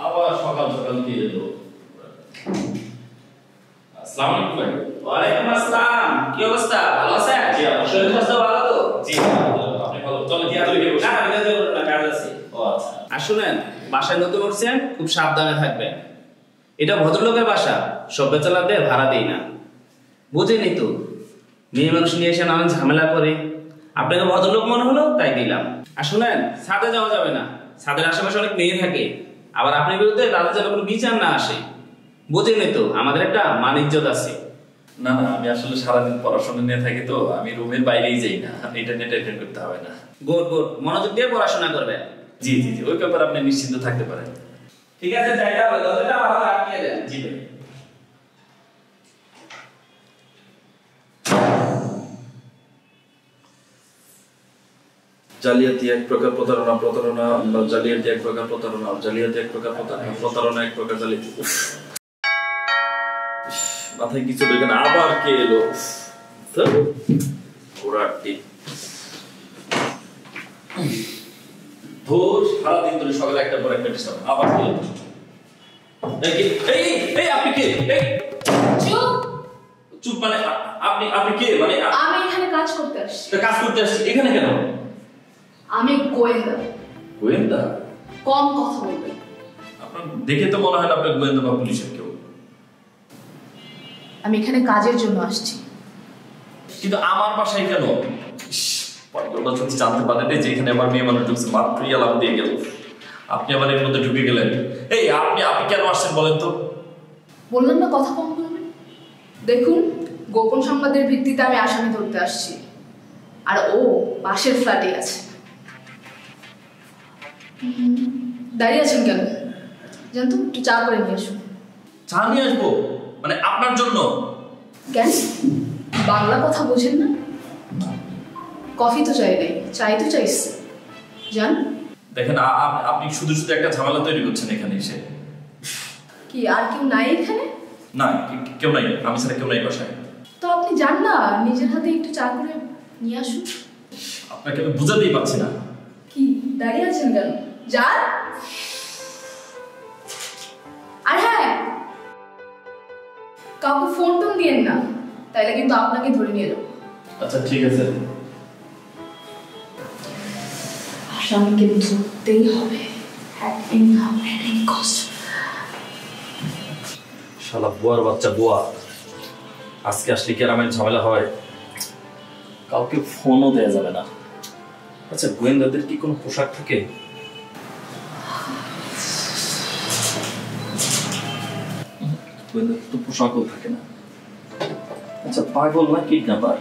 আবার সকাল সকাল কি এলো? আসসালামু আলাইকুম ভাই। ওয়ালাইকুম আসসালাম। কি অবস্থা? ভালো আছেন? জি শরীর স্বাস্থ্য ভালো তো? জি আপনি ভালো? চলে কি আপনি কি বসে? না আমি কাজে করব না, কাজ আছে। ও আচ্ছা। আর শুনেন, বাসায় নতুন উঠছেন, খুব সাবধানে থাকবেন। এটা ভদ্রলোকের বাসা, সভ্য চালাতে ভাড়া দেই না। বুঝেনি তো, মেয়ে মানুষ নিয়ে এসে নানান ঝামেলা করে। আপনাকে ভদ্রলোক মনে হলো তাই দিলাম। আর শুনেন, ছাদে যাওয়া যাবে না, ছাদের আশেপাশে অনেক মেয়ে থাকে। আবার আপনার বিরুদ্ধে তাদের যেন কোনো বিচার না আসে। বুঝেনি তো, আমাদের একটা মান ইজ্জত আছে। না না, আমি আসলে সারাদিন পড়াশোনা নিয়ে থাকি তো, আমি রুমের বাইরেই যাই না, ইন্টারনেট অ্যাটেন্ড করতে হবে না। গুড গুড, মনোযোগ দিয়ে পড়াশোনা করবেন। জি জি জি, ওই ব্যাপারে আপনি নিশ্চিন্ত থাকতে পারেন। ঠিক আছে, যাইতে হবে, দরজাটা ভালো আটকিয়ে দেন। জি ভাই। জালিয়াতি এক প্রকার প্রতারণা, প্রতারণা জালিয়াতি এক প্রকার প্রতারণা, জালিয়াতি এক প্রকার প্রতারণা, প্রতারণা এক প্রকার জালিয়াতি। উফ, মাথায় কিছু ঢোকে না, আবার কে এলো? ভোর সারাদিন ধরে সকালে একটা পর একটা ডিস্টার্ব, আবার কে এলো? আপনি কে? চুপ! চুপ মানে আপনি কে? মানে আমি এখানে কাজ করতে আসছি। কাজ করতে আসছি এখানে কেন? আমি গোয়েন্দা। গোয়েন্দা? কম কথা বলবেন। আপনার দেখে তো মনে হয় না আপনি গোয়েন্দা বা পুলিশের কেউ। আমি এখানে কাজের জন্য আসছি। কিন্তু আমার বাসায় কেন? ওরা যদি জানতে পারেন যে এখানে আমার মেয়ে মানুষ ঢুকছে, মাত্রই আলাপ দিয়ে গেল, আপনি আবার এর মধ্যে ঢুকে গেলেন। আপনি কেন আসছেন বলেন তো? বললাম না কথা কম বলবেন। দেখুন, গোপন সংবাদের ভিত্তিতে আমি আসামি ধরতে আসছি। আর ও পাশের ফ্ল্যাটে আছে। দাঁড়িয়ে আছেন কেন? জানতো, একটু চা করে নিয়ে আসুন। চা নিয়ে আসবো? মানে আপনার জন্য? কেন, বাংলা কথা বোঝেন না? কফি তো চাই নাই, চাই তো চাইছে। জান দেখেন, আপনি শুধু শুধু একটা ঝামেলা তৈরি করছেন এখানে এসে। কি আর কেউ নাই এখানে? না, কেউ নাই, আমি ছাড়া কেউ নাই বাসায়। তো আপনি যান না, নিজের হাতে একটু চা করে নিয়ে আসুন। আপনাকে আমি বুঝাতেই পারছি না। কি দাঁড়িয়ে আছেন কেন? যান। আর হ্যাঁ, কাউকে ফোন টোন দিয়েন না, তাইলে কিন্তু আপনাকে ধরে নিয়ে যাবো। আচ্ছা ঠিক আছে। আসামিকে ধরতেই হবে, at any cost। শালা বুয়ার বাচ্চা বুয়া, আজকে আসলে কেরামের ঝামেলা হয়, কাউকে ফোনও দেয়া যাবে না। আচ্ছা, গোয়েন্দাদের কি কোনো পোশাক থাকে? গোয়েন্দাদের তো পোশাকও থাকে না। আচ্ছা, পাগল না কিডন্যাপার?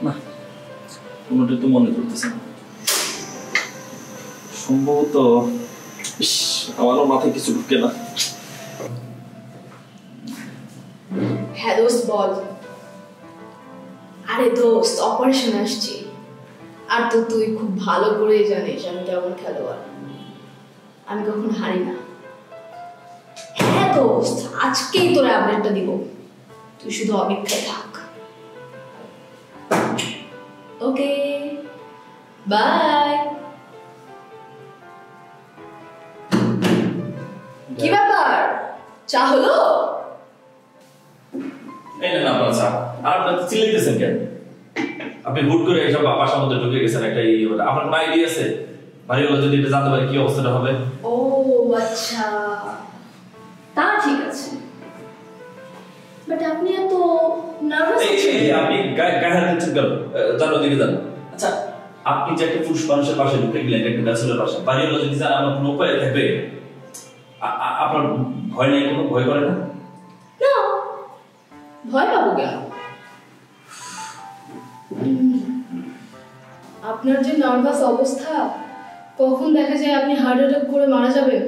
না, কোনোটা তো মনে করতেছে না। সম্ভবত আমারও মাথায় কিছু ঢুকে না। হ্যাঁ দোস্ত, বল। আরে দোস্ত, অপারেশন আসছি। আর তো তুই খুব ভালো করেই জানিস আমি কেমন খেলোয়াড়, আমি কখনো হারি না। হ্যাঁ দোস্ত, আজকেই তোর আপডেটটা দিব, তুই শুধু অপেক্ষায় থাক। ওকে, বাই। কি ব্যাপার, চা হলো? এই না আপনার চা। আর আপনি চিল্লাইতেছেন কেন? আপনি হুট করে এসব বাসার মধ্যে ঢুকে গেছেন, একটা আপনার কোনো আইডিয়া আছে? বাড়িওয়ালা যদি এটা জানতে পারে কি অবস্থাটা হবে? ও আচ্ছা, তা ঠিক আছে, বাট আপনি এত নার্ভাস আছেন। আপনি গায়ে হাত দিচ্ছেন কেন? জানো দিকে যান। আচ্ছা, আপনি যে একটা পুরুষ মানুষের পাশে ঢুকে গেলেন, একটা ব্যাচেলর পাশে, বাড়িওয়ালা যদি জানে আমার কোনো উপায় থাকবে? আপনার ভয় নেই? কোনো ভয় করে না? না, ভয় পাবো কেন? আপনার যে নার্ভাস অবস্থা, কখন দেখা যায় আপনি হার্ট অ্যাটাক করে মারা যাবেন।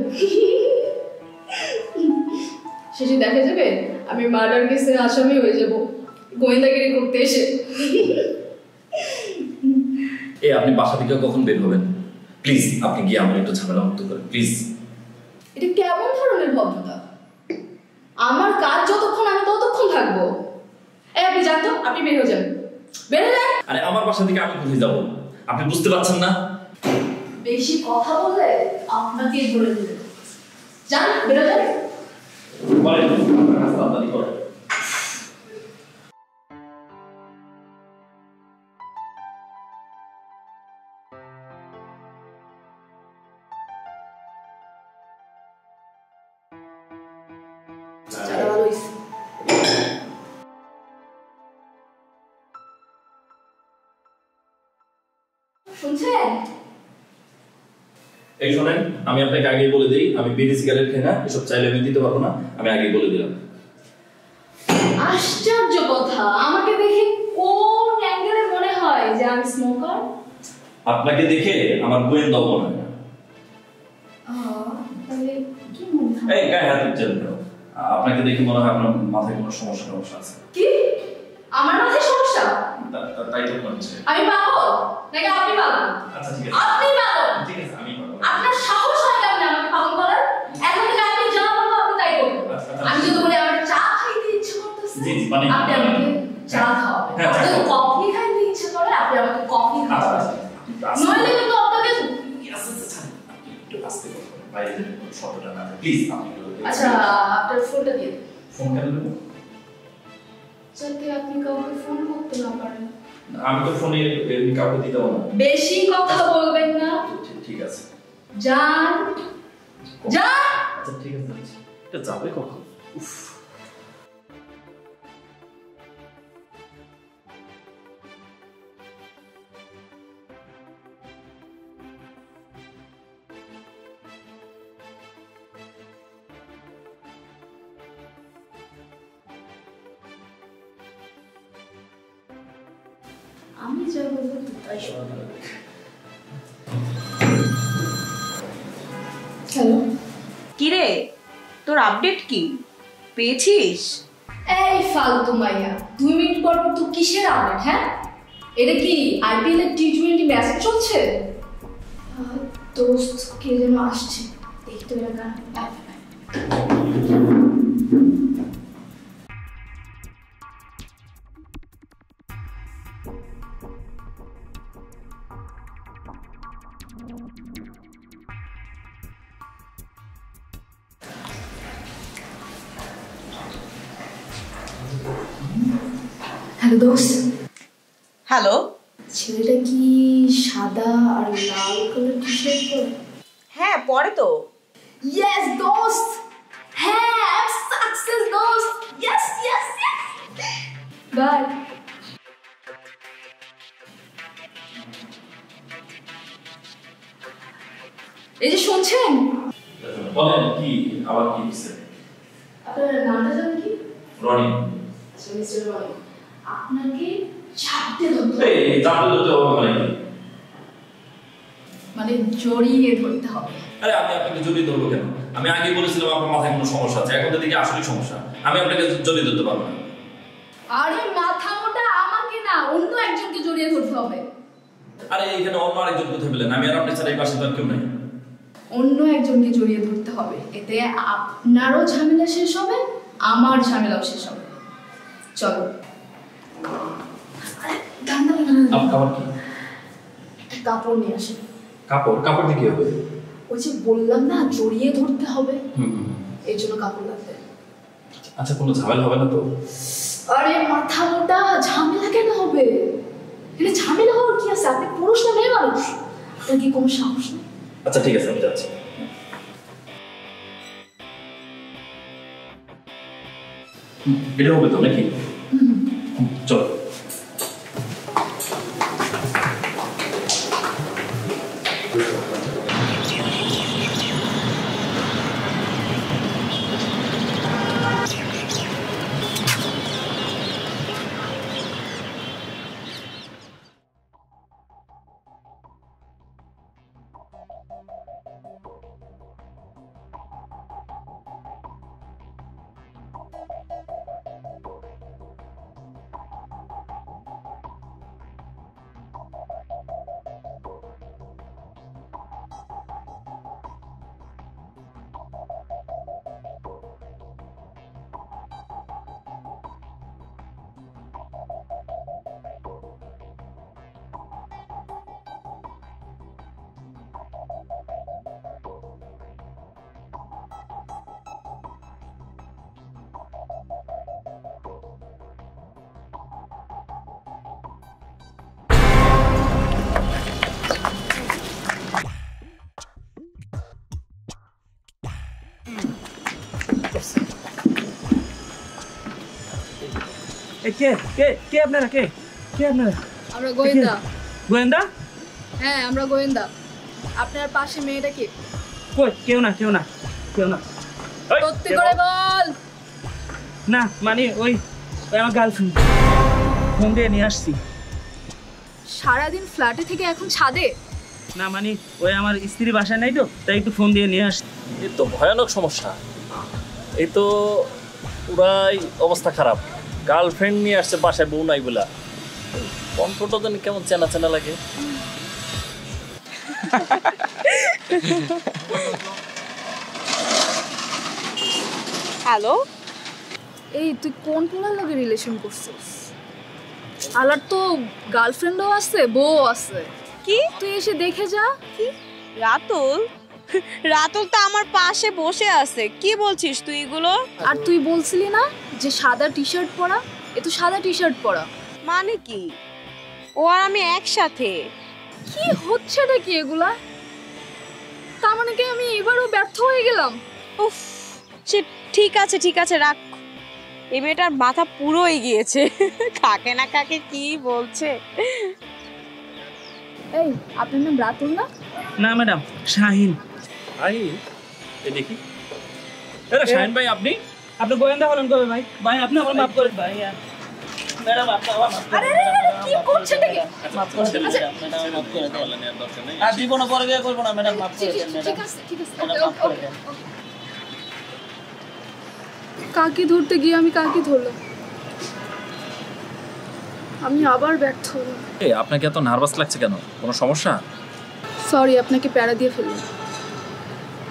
শেষে দেখা যাবে আমি মার্ডার কেসের আসামি হয়ে যাব, গোয়েন্দাগিরি করতে এসে। আপনি বাসা থেকে কখন বের হবেন? প্লিজ আপনি গিয়ে আমার একটু ঝামেলা মুক্ত করেন প্লিজ। এটা কেমন ধরনের ভদ্রতা? আমার কাজ যতক্ষণ আমি ততক্ষণ থাকবো। আপনি যান তো, আপনি বের হয়ে যান, বের হয়ে যান। আরে আমার বাসা থেকে আমি কোথায় যাবো? আপনি বুঝতে পারছেন না? বেশি কথা বললে আপনাকেই ধরে দেবে। যান, বেরো যান। বলেন রাস্তা আপনারই করেন। চাটা ভালো হইছে। শুনছেন? এই শোনেন, আমি আপনাকে আগেই বলে দিই, আমি বিড়ি সিগারেট খাই না, এসব চাইলে আমি দিতে পারবো না, আমি আগেই বলে দিলাম। আশ্চর্য কথা, আমাকে দেখে কোন অ্যাঙ্গেলে মনে হয় যে আমি স্মোকার? আপনাকে দেখে আমার গোয়েন্দা মনে হয় না। তাহলে কি মনে হয়? এই গায়ে হাত দিচ্ছেন কেন? আপনাকে দেখে মনে হয় আপনার মাথায় কোনো সমস্যা আছে। কি? আমার মাথায় সমস্যা? তাই তো মনে হচ্ছে। আমি পাগল নাকি আপনি পাগল? আচ্ছা ঠিক আছে, আপনি পাগল। ঠিক আছে আমি পাগল। আপনার সাহস হয় কেমন আমাকে পাগল বলার? এখন থেকে আপনি যা বলবো আপনি তাই করবেন। আচ্ছা। আমি যদি বলি আমার চা খাইতে ইচ্ছে করতেছে, জি, মানে আপনি আমাকে চা খাওয়াবেন। হ্যাঁ, চা যদি খাওয়াবো। কফি খাইতে ইচ্ছে করে আপনি আমাকে কফি খাওয়াবেন। আচ্ছা। নইলে কিন্তু আপনাকে একটু আস্তে করুন, বাইরে শব্দটা না থাকে প্লিজ। আপনি আচ্ছা, আপনার ফোনটা দিয়ে দিন। ফোন কেন দেবো? যাতে আপনি কাউকে ফোন করতে না পারেন। আমি তো ফোনে কাউকে দিতে পারবো না। বেশি কথা বলবেন না। ঠিক আছে, যান যান। আচ্ছা ঠিক আছে, এটা যাবে কখন? উফ। আমি যা বলবো তাই শোনা। হ্যালো, কিরে, তোর আপডেট কি পেয়েছিস? এই ফালতু মাইয়া, 2 মিনিট পর পর তুই কিসের আপডেট? হ্যাঁ, এটা কি আইপিএল এর টি20 ম্যাচ চলছে? দোস্ত কে যেন আসছে, দেখতে এলাকা। হ্যালো দোস্ত। হ্যালো। ছেলেটা কি সাদা আর লাল কালার টি শার্ট পরে? হ্যাঁ, পরে তো। ইয়েস দোস্ত, হ্যাঁ সাকসেস দোস্ত। Yes yes yes, bye. এই যে শুনছেন, বলেন কি আবার কি হচ্ছে? আপনার নামটা জানেন কি? রনি। আচ্ছা মিস্টার রনি, আপনাকে চাপতে ধরতে হবে। এই জানতে তো হবে মানে কি? মানে জড়িয়ে ধরতে হবে। আরে আমি আপনাকে জড়িয়ে ধরবো কেন? আমি আগে বলেছিলাম আপনার মাথায় কোনো সমস্যা আছে, এখন তো দেখি আসলে সমস্যা। আমি আপনাকে জড়িয়ে ধরতে পারবো না। আরে মাথা মোটা আমাকে না, অন্য একজনকে জড়িয়ে ধরতে হবে। আরে এখানে অন্য আরেকজন কোথায় পেলেন? আমি আর আপনি ছাড়া এই পাশে তো আর কেউ নাই। অন্য একজনকে জড়িয়ে ধরতে হবে, এতে আপনারও ঝামেলা শেষ হবে, আমার ঝামেলাও শেষ হবে। চলো। আরে দাঁড়ান দাঁড়ান দাঁড়ান, আবার কি? একটা কাপড় নিয়ে আসেন। কাপড় দিয়ে কি হবে? ওই যে বললাম না জড়িয়ে ধরতে হবে, হুম। এর জন্য কাপড় লাগবে। আচ্ছা, কোনো ঝামেলা হবে না তো? আরে মাথা মোটা, ঝামেলা কেন হবে? এটা ঝামেলা হওয়ার কি আছে? আপনি পুরুষ না মেয়ে মানুষ? আপনার কি কোনো সাহস নেই? আচ্ছা ঠিক আছে, আমি যাচ্ছি। এটা হবে তো নাকি? চলো। কে কে কে আপনারা কে কে আপনারা? আমরা গোয়েন্দা। গোয়েন্দা? হ্যাঁ আমরা গোয়েন্দা। আপনার পাশে মেয়েটা কি? কই কেউ না কেউ না কেউ না। সত্যি করে বল। না মানে ওই আমার গার্লফ্রেন্ড, ফোন দিয়ে নিয়ে আসছি। সারাদিন ফ্ল্যাটে থেকে এখন ছাদে? না মানে ওই আমার স্ত্রী বাসায় নাই তো, তাই একটু ফোন দিয়ে নিয়ে আসছি। এই তো ভয়ানক সমস্যা, এই তো পুরাই অবস্থা খারাপ। গার্লফ্রেন্ড নিয়ে আসছে বাসায়, বউ নাই বলা। কণ্ঠটা যেন কেমন চেনা চেনা লাগে। হ্যালো, এই তুই কোন পোলার লগে রিলেশন করছিস? আলার তো গার্লফ্রেন্ডও আছে, বউ আছে। কি তুই এসে দেখে যা। কি রাতুল? রাতুল তো আমার পাশে বসে আছে। কি বলছিস তুই এগুলো? আর তুই বলছিলি না যে সাদা টি শার্ট পরা? এ তো সাদা টি শার্ট পরা। মানে কি? ও আর আমি একসাথে? কি হচ্ছে রে কি এগুলা? তার মানে কি আমি এবারও ব্যর্থ হয়ে গেলাম? উফ, সে ঠিক আছে রাখ। এই মেয়েটার মাথা পুরোই গিয়েছে। কাকে না কাকে কি বলছে। এই আপনার নাম রাতুল না? না ম্যাডাম, শাহিন। ভাই এই দেখি, আরে শাহিন ভাই আপনি? আপনি গোয়েন্দা হলেন কবে ভাই? ভাই আপনি আমার মাফ করেন ভাই। ম্যাডাম আপনি আমার মাফ আরে কি করছেন নাকি? মাফ করে দেন ম্যাডাম, মাফ করে দেন। আর জীবনে পরে বিয়ে করবো না ম্যাডাম, মাফ করে দেন ম্যাডাম। ঠিক আছে ম্যাডাম মাফ করে দেন। কাকে ধরতে গিয়ে আমি কাকে ধরলাম? আমি আবার ব্যর্থ হলাম। আপনাকে এত নার্ভাস লাগছে কেন? কোনো সমস্যা? সরি আপনাকে প্যারা দিয়ে ফেললাম।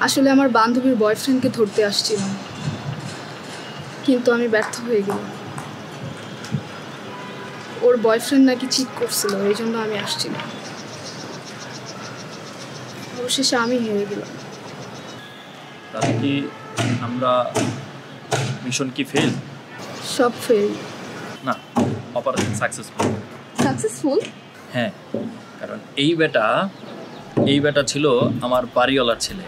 আসলে আমার বান্ধবীর বয়ফ্রেন্ডকে ধরতে আসছিলাম, কিন্তু আমি ব্যর্থ হয়ে গেলাম। ওর বয়ফ্রেন্ড নাকি চিট করছিল, এই জন্য আমি আসছিলাম। অবশেষে আমি হেরে গেলাম। তাহলে কি আমরা মিশন কি ফেল? সব ফেল। না, অপারেশন সাকসেসফুল। সাকসেসফুল? হ্যাঁ, কারণ এই বেটা ছিল আমার বাড়িওয়ালার ছেলে।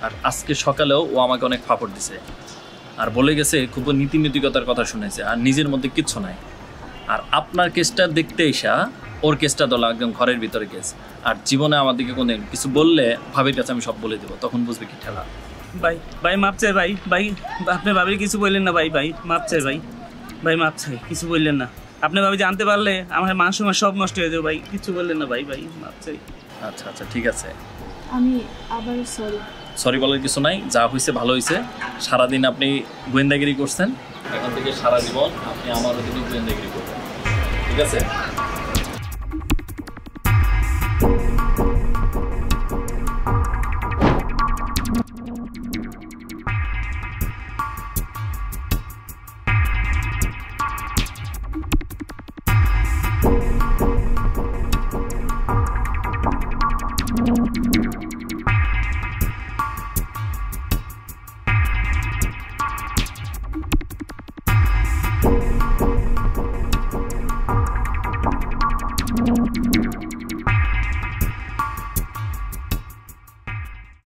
আর আজকে সকালেও ও আমাকে অনেক ফাপড় দিছে আর বলে গেছে খুব নীতিনৈতিকতার কথা শুনেছে, আর নিজের মধ্যে কিচ্ছু নাই। আর আপনার কেসটা দেখতে এসা ওর কেসটা দলা একদম ঘরের ভিতরে কেস। আর জীবনে আমাদেরকে কোনো কিছু বললে ভাবির কাছে আমি সব বলে দেবো, তখন বুঝবে কি ঠেলা। ভাই ভাই মাপ চাই ভাই। ভাই আপনি ভাবির কিছু বললেন না ভাই। ভাই মাপ চাই ভাই। ভাই মাপ চাই, কিছু বললেন না। আপনি ভাবি জানতে পারলে আমার মান সম্মান সব নষ্ট হয়ে যাবে ভাই। কিছু বললেন না ভাই। ভাই মাপ চাই। আচ্ছা আচ্ছা ঠিক আছে, আমি আবারও সরি। সরি বলার কিছু নাই, যা হয়েছে ভালো হয়েছে। সারাদিন আপনি গোয়েন্দাগিরি করছেন, এখন থেকে সারা জীবন আপনি আমার অধীনে গোয়েন্দাগিরি করবেন, ঠিক আছে?